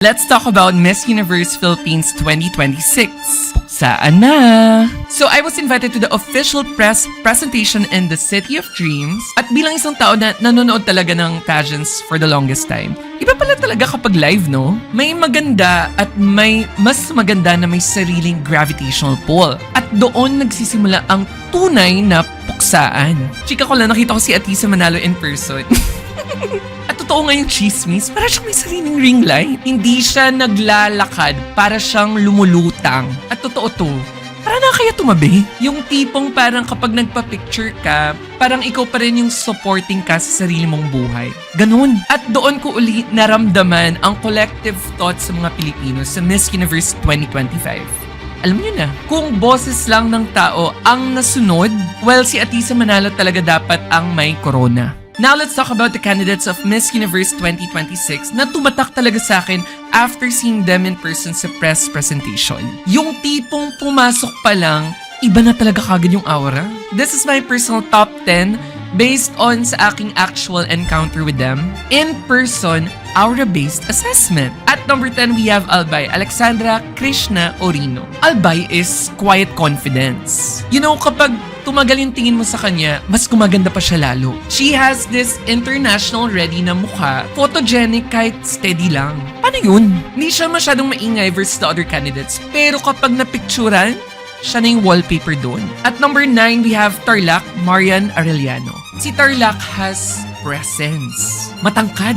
Let's talk about Miss Universe Philippines 2026. Saan na? So I was invited to the official press presentation in the City of Dreams. At bilang isang tao na nanonood talaga ng pageants for the longest time, iba pala talaga kapag live, no? May maganda at may mas maganda na may sariling gravitational pull. At doon nagsisimula ang tunay na puksaan. Chika ko lang, nakita ko si Atisa Manalo in person. Totoo nga yung chismis, para siyang may sariling ring light. Hindi siya naglalakad, para siyang lumulutang. At totoo to, para na kaya tumabi. Yung tipong parang kapag nagpa-picture ka, parang ikaw pa rin yung supporting ka sa sarili mong buhay. Ganun. At doon ko uli naramdaman ang collective thoughts sa mga Pilipino sa Miss Universe 2025. Alam niyo na, kung boses lang ng tao ang nasunod, well, si Atisa Manalo talaga dapat ang may corona. Now let's talk about the candidates of Miss Universe 2026 na tumatak talaga sa akin after seeing them in person sa press presentation. Yung tipong pumasok pa lang, iba na talaga kagad yung aura. This is my personal top 10 based on sa aking actual encounter with them. In person, aura-based assessment. At number 10, we have Albay, Alexandra Krishna Orino. Albay is quiet confidence. You know, kapag tumagal yung tingin mo sa kanya, mas gumaganda pa siya lalo. She has this international ready na mukha, photogenic kahit steady lang. Paano yun? Hindi siya masyadong maingay versus the other candidates. Pero kapag napicturan, siya na yung wallpaper doon. At number 9, we have Tarlac Marian Arellano. Si Tarlac has presence. Matangkad.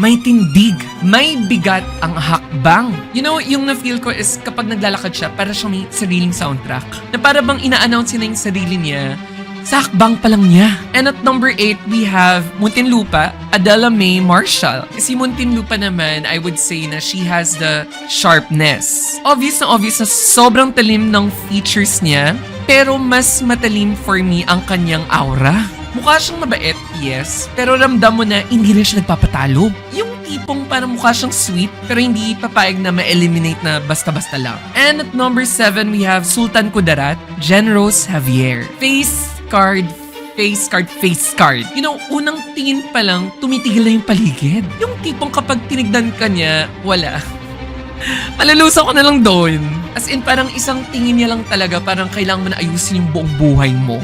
May tindig, may bigat ang hakbang. You know, yung na-feel ko is kapag naglalakad siya, para siyang may sariling soundtrack. Na para bang ina-announce niya yung sarili niya, sa hakbang pa lang niya. And at number 8, we have Muntinlupa, Adela May Marshall. Si Muntinlupa naman, I would say na she has the sharpness. Obvious na sobrang talim ng features niya, pero mas matalim for me ang kanyang aura. Mukha siyang mabait, yes, pero ramdam mo na hindi rin siya nagpapatalo. Yung tipong parang mukha siyang sweet, pero hindi papayag na ma-eliminate na basta-basta lang. And at number 7, we have Sultan Kudarat, Jen Rose Javier. Face card. You know, unang tingin pa lang, tumitigil na yung paligid. Yung tipong kapag tinignan ka niya, wala. Malulusaw ko na lang doon. As in, parang isang tingin niya lang talaga, parang kailangan mo na ayusin yung buong buhay mo.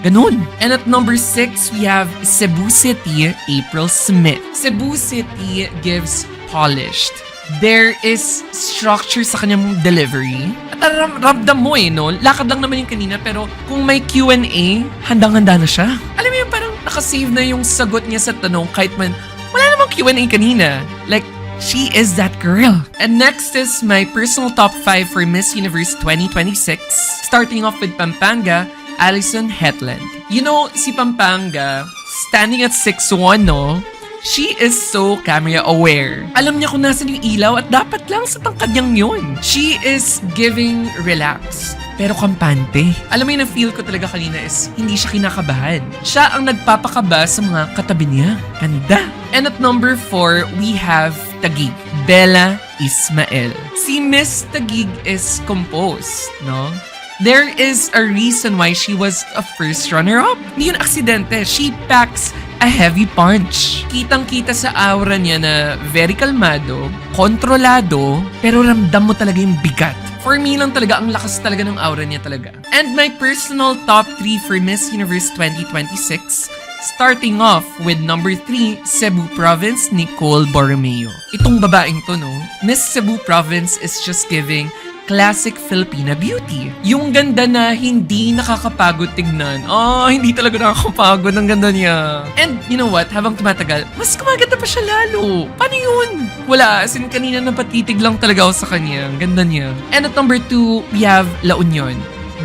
Ganun. And at number 6, we have Cebu City, April Smith. Cebu City gives polished. There is structure sa kanyang delivery. At ramdam mo no? Lakad lang naman yung kanina, pero kung may Q&A, handang-handa na siya. Alam mo yung parang nakasave na yung sagot niya sa tanong kahit man wala namang Q&A kanina. Like, she is that girl. And next is my personal top 5 for Miss Universe 2026. Starting off with Pampanga, Alison Hetland. You know, si Pampanga, standing at 6'1", no? She is so camera aware. Alam niya kung nasan yung ilaw at dapat lang sa tangkad niyang yun. She is giving relax, pero kampante. Alam mo yung na-feel ko talaga kanina is hindi siya kinakabahan. Siya ang nagpapakaba sa mga katabi niya. Ganda. And at number 4, we have Taguig, Bella Ismael. Si Miss Taguig is composed, no? There is a reason why she was a first runner-up. Hindi yun aksidente. She packs a heavy punch. Kitang-kita sa aura niya na very kalmado, kontrolado, pero ramdam mo talaga yung bigat. For me lang talaga, ang lakas talaga ng aura niya talaga. And my personal top 3 for Miss Universe 2026, starting off with number 3, Cebu Province, Nicole Borromeo. Itong babaeng to, no? Miss Cebu Province is just giving classic Filipina beauty. Yung ganda na hindi nakakapagod tignan. Hindi talaga nakakapagod ang ganda niya. And you know what? Habang tumatagal, mas kumaganda pa siya lalo. Paano yun? Wala. As in, kanina napatitig lang talaga ako sa kanya. Ang ganda niya. And at number 2, we have La Union,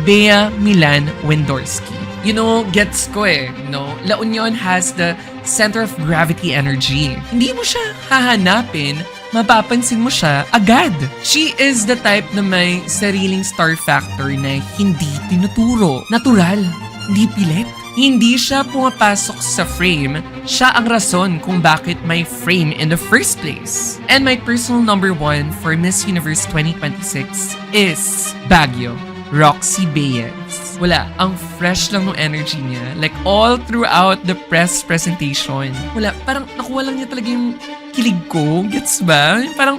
Bea Milan Wendorski. You know, gets ko no? La Union has the center of gravity energy. Hindi mo siya hahanapin, mapapansin mo siya agad. She is the type na may sariling star factor na hindi tinuturo. Natural, hindi pilit. Hindi siya pumapasok sa frame, siya ang rason kung bakit may frame in the first place. And my personal number 1 for Miss Universe 2026 is Baguio, Roxy Baez. Wala, ang fresh lang ng energy niya. Like all throughout the press presentation. Wala, parang nakuha lang niya talaga yung kilig ko. Gets ba? Parang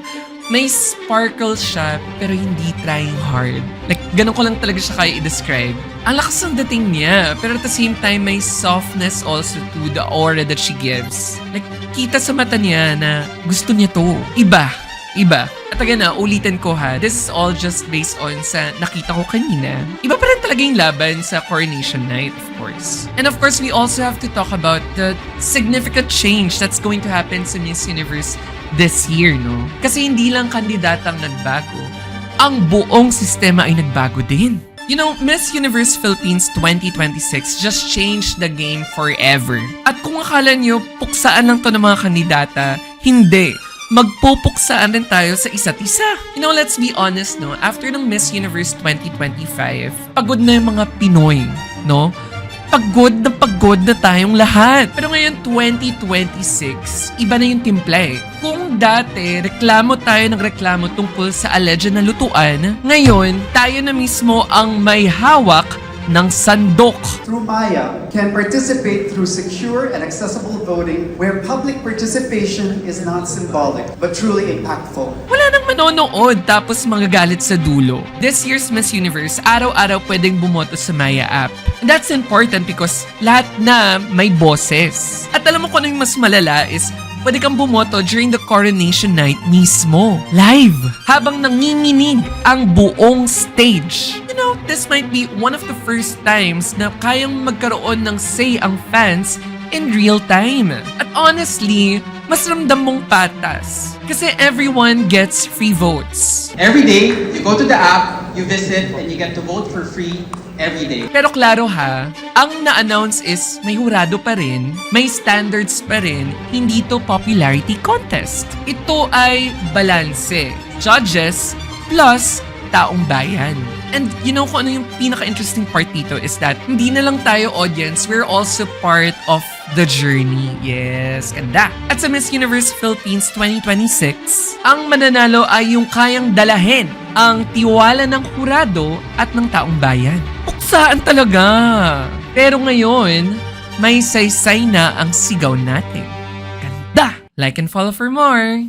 may sparkle siya pero hindi trying hard. Like, ganun ko lang talaga siya kaya i-describe. Ang lakas ng dating niya, pero at the same time, may softness also to the aura that she gives. Like, kita sa mata niya na gusto niya to. Iba. At again na, ulitin ko ha, this is all just based on sa nakita ko kanina. Iba pa rin talaga yung laban sa Coronation Night, of course. And of course, we also have to talk about the significant change that's going to happen sa Miss Universe this year, no? Kasi hindi lang kandidatang nagbago, ang buong sistema ay nagbago din. You know, Miss Universe Philippines 2026 just changed the game forever. At kung akala nyo, puksaan lang to ng mga kandidata, hindi. Magpupuksaan rin tayo sa isa't isa. You know, let's be honest, no? After ng Miss Universe 2025, pagod na yung mga Pinoy, no? Pagod na tayong lahat. Pero ngayon, 2026, iba na yung timpla eh. Kung dati, reklamo tayo ng reklamo tungkol sa alleged na lutuan, ngayon, tayo na mismo ang may hawak ng sandok. Through Maya, can participate through secure and accessible voting where public participation is not symbolic but truly impactful. Wala nang manonood tapos magagalit sa dulo. This year's Miss Universe, araw-araw pwedeng bumoto sa Maya app. And that's important because lahat na may boses. At alam mo kung ano yung mas malala is pwede kang bumoto during the coronation night mismo. Live! Habang nanginginig ang buong stage. You know, this might be one of the first times na kayang magkaroon ng say ang fans in real time. At honestly, mas ramdam mong patas. Kasi everyone gets free votes. Every day, you go to the app, you visit, and you get to vote for free every day. Pero klaro ha, ang na-announce is may hurado pa rin, may standards pa rin, hindi to popularity contest. Ito ay balanse. Judges plus taong bayan. And you know kung ano yung pinaka-interesting part dito is that hindi na lang tayo audience, we're also part of the journey. Yes, ganda. At sa Miss Universe Philippines 2026, ang mananalo ay yung kayang dalahin ang tiwala ng hurado at ng taong bayan. Puksaan talaga. Pero ngayon, may saysay na ang sigaw natin. Ganda! Like and follow for more.